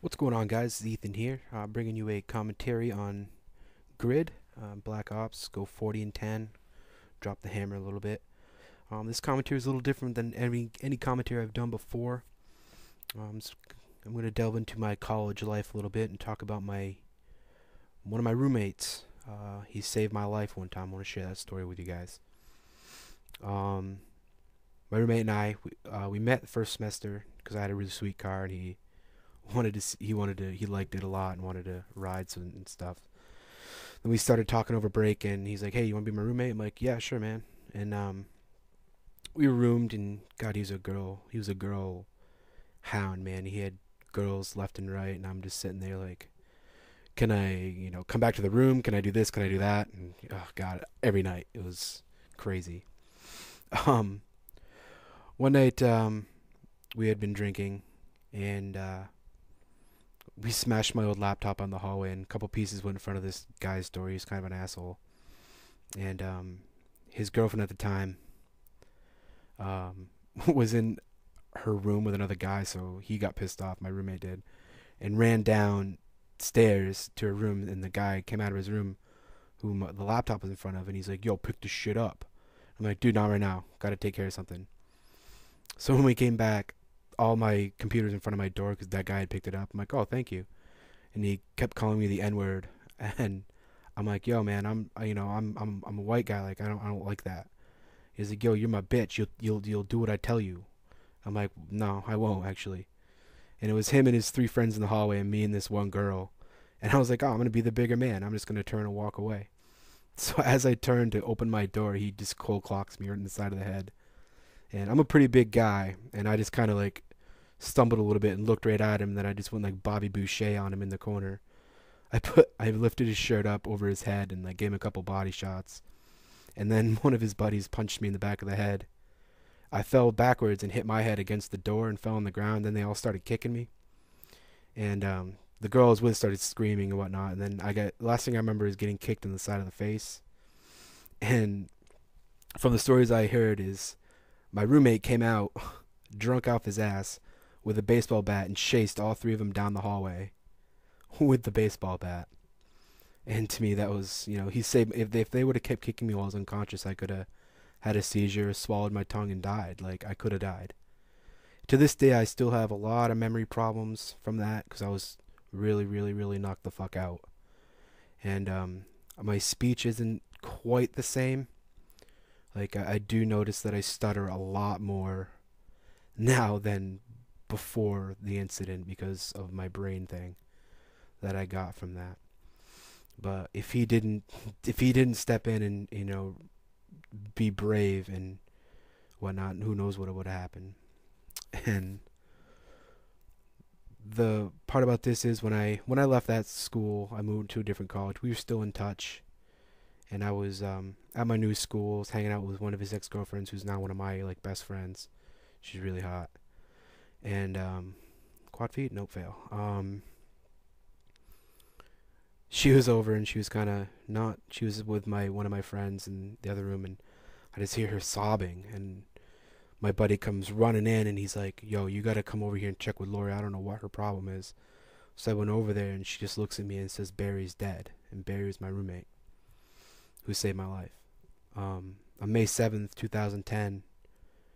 What's going on, guys? It's Ethan here, bringing you a commentary on Grid, Black Ops, go 40 and 10, drop the hammer a little bit. This commentary is a little different than any commentary I've done before. Um, s- I'm going to delve into my college life a little bit and talk about my one of my roommates. He saved my life one time. I want to share that story with you guys. Um, my roommate and we met the first semester because I had a really sweet car and he liked it a lot and wanted to ride some and stuff. Then we started talking over break, and he's like, "Hey, you want to be my roommate?" I'm like, "Yeah, sure, man." And we were roomed, and God, he was a girl hound, man. He had girls left and right, and I'm just sitting there like, "Can I, come back to the room? Can I do this? Can I do that?" And oh God, every night it was crazy. Um, One night, we had been drinking, and we smashed my old laptop on the hallway, and a couple pieces went in front of this guy's door. He was kind of an asshole, and his girlfriend at the time um, was in her room with another guy, so he got pissed off. My roommate did, and ran downstairs to her room, and the guy came out of his room, whom the laptop was in front of, and he's like, "Yo, pick this shit up." I'm like, "Dude, not right now. Got to take care of something." So when we came back, all my computers in front of my door because that guy had picked it up. I'm like, "Oh, thank you," and he kept calling me the N word, and I'm like, "Yo, man, I'm a white guy. Like, I don't like that." He's like, "Yo, you're my bitch. You'll do what I tell you." I'm like, "No, I won't actually." And it was him and his three friends in the hallway, and me and this one girl. And I was like, "Oh, I'm gonna be the bigger man. I'm just gonna turn and walk away." So as I turned to open my door, he just cold clocks me right in the side of the head. And I'm a pretty big guy, and I just kind of like stumbled a little bit and looked right at him. And then I just went like Bobby Boucher on him in the corner. I lifted his shirt up over his head and like gave him a couple body shots. And then one of his buddies punched me in the back of the head. I fell backwards and hit my head against the door and fell on the ground. Then they all started kicking me, and the girl I was with started screaming and whatnot. And then last thing I remember is getting kicked in the side of the face. And from the stories I heard is my roommate came out drunk off his ass with a baseball bat and chased all three of them down the hallway with the baseball bat. And to me, that was, he saved. If they would have kept kicking me while I was unconscious, I could have had a seizure, swallowed my tongue, and died. Like I could have died. To this day, I still have a lot of memory problems from that because I was really, really, really knocked the fuck out. And my speech isn't quite the same. Like, I do notice that I stutter a lot more now than before the incident because of my brain thing that I got from that. But if he didn't step in and be brave and whatnot, who knows what would have happened. And the part about this is when I left that school, I moved to a different college. We were still in touch, and I was at my new school, was hanging out with one of his ex girlfriends, who's now one of my like best friends. She's really hot, and quad feet, nope, fail. She was over, and she was kind of not. She was with my one of my friends in the other room, and I just hear her sobbing, and my buddy comes running in, and he's like, "Yo, you gotta come over here and check with Lori. I don't know what her problem is." So I went over there, and she just looks at me and says, "Barry's dead." And Barry was my roommate who saved my life. On May 7th, 2010,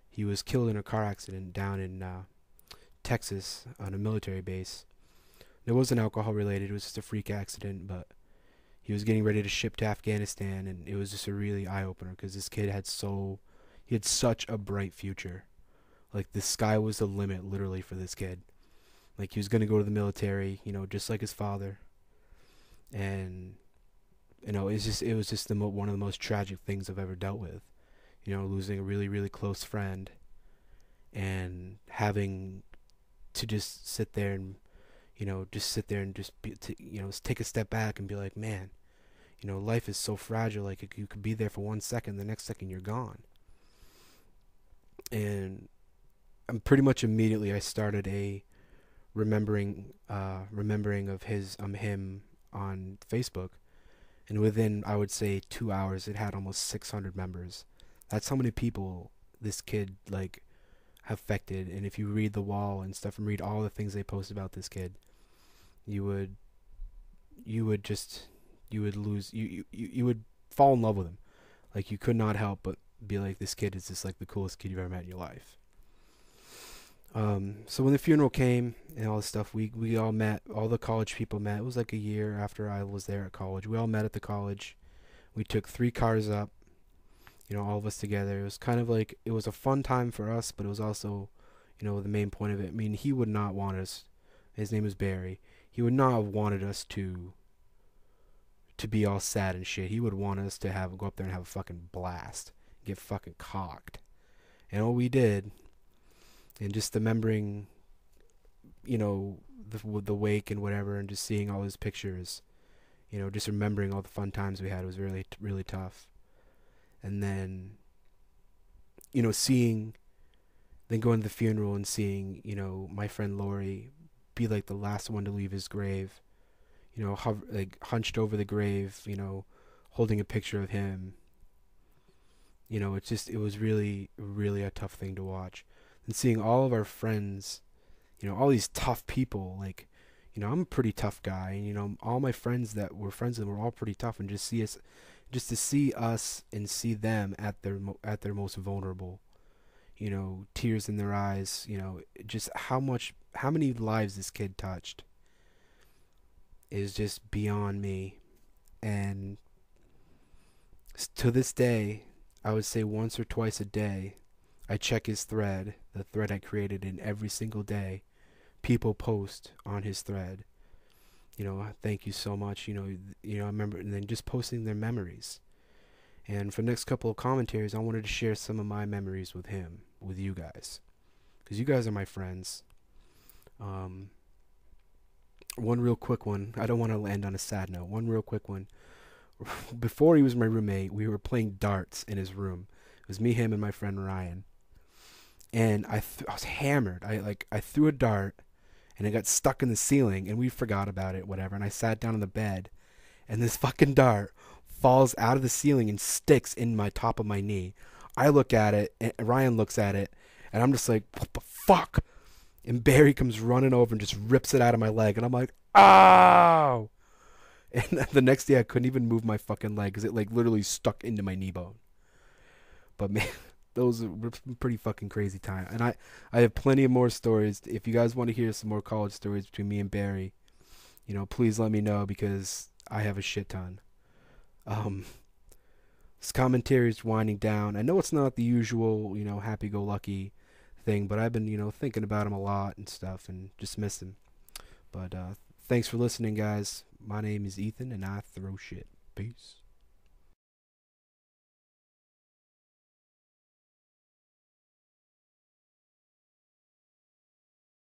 he was killed in a car accident down in Texas on a military base. It wasn't alcohol related, it was just a freak accident, but he was getting ready to ship to Afghanistan, and it was just a really eye opener because this kid he had such a bright future. Like, the sky was the limit, literally, for this kid. Like, he was going to go to the military, just like his father. And it was just one of the most tragic things I've ever dealt with. Losing a really, really close friend and having to just sit there and just take a step back and be like, man, life is so fragile. Like, you could be there for 1 second, the next second you're gone. And I'm pretty much immediately I started a remembering of him on Facebook, and within, I would say, 2 hours, it had almost 600 members. That's how many people this kid like affected. And if you read the wall and stuff and read all the things they post about this kid, you would you would just you would lose you would fall in love with him. Like you could not help but be like, this kid is just like the coolest kid you've ever met in your life. So when the funeral came and all this stuff, we all met. All the college people met. It was like a year after I was there at college. We all met at the college. We took 3 cars up, all of us together. It was kind of like, it was a fun time for us, but it was also, the main point of it. I mean, he would not want us. His name was Barry. He would not have wanted us to be all sad and shit. He would want us to go up there and have a fucking blast, get fucking cocked. And all we did, and just remembering, the wake and whatever, and just seeing all his pictures, just remembering all the fun times we had was really, really tough. And then, then going to the funeral and seeing, my friend Lori be like the last one to leave his grave, like hunched over the grave, holding a picture of him. It was really, really a tough thing to watch. And seeing all of our friends, all these tough people, like, I'm a pretty tough guy, and, all my friends that were friends with were all pretty tough, and just to see us and see them at their most vulnerable, tears in their eyes, just how many lives this kid touched is just beyond me. And to this day, I would say once or twice a day, I check his thread, the thread I created, and every single day, people post on his thread, thank you so much, I remember, and then just posting their memories. And for the next couple of commentaries, I wanted to share some of my memories with him, with you guys, because you guys are my friends. One real quick one. I don't want to end on a sad note. One real quick one. Before he was my roommate, we were playing darts in his room. It was me, him, and my friend Ryan. And I was hammered. I threw a dart, and it got stuck in the ceiling, and we forgot about it, whatever. And I sat down on the bed, and this fucking dart falls out of the ceiling and sticks in my top of my knee. I look at it, and Ryan looks at it, and I'm just like, what the fuck? And Barry comes running over and just rips it out of my leg, and I'm like, ow! And the next day I couldn't even move my fucking leg because it like literally stuck into my knee bone. But man, those were pretty fucking crazy time. And I have plenty of more stories. If you guys want to hear some more college stories between me and Barry, please let me know because I have a shit ton. This commentary is winding down. I know it's not the usual, happy-go-lucky thing, but I've been, thinking about him a lot and stuff and just miss him. But thanks for listening, guys. My name is Ethan, and I throw shit. Peace.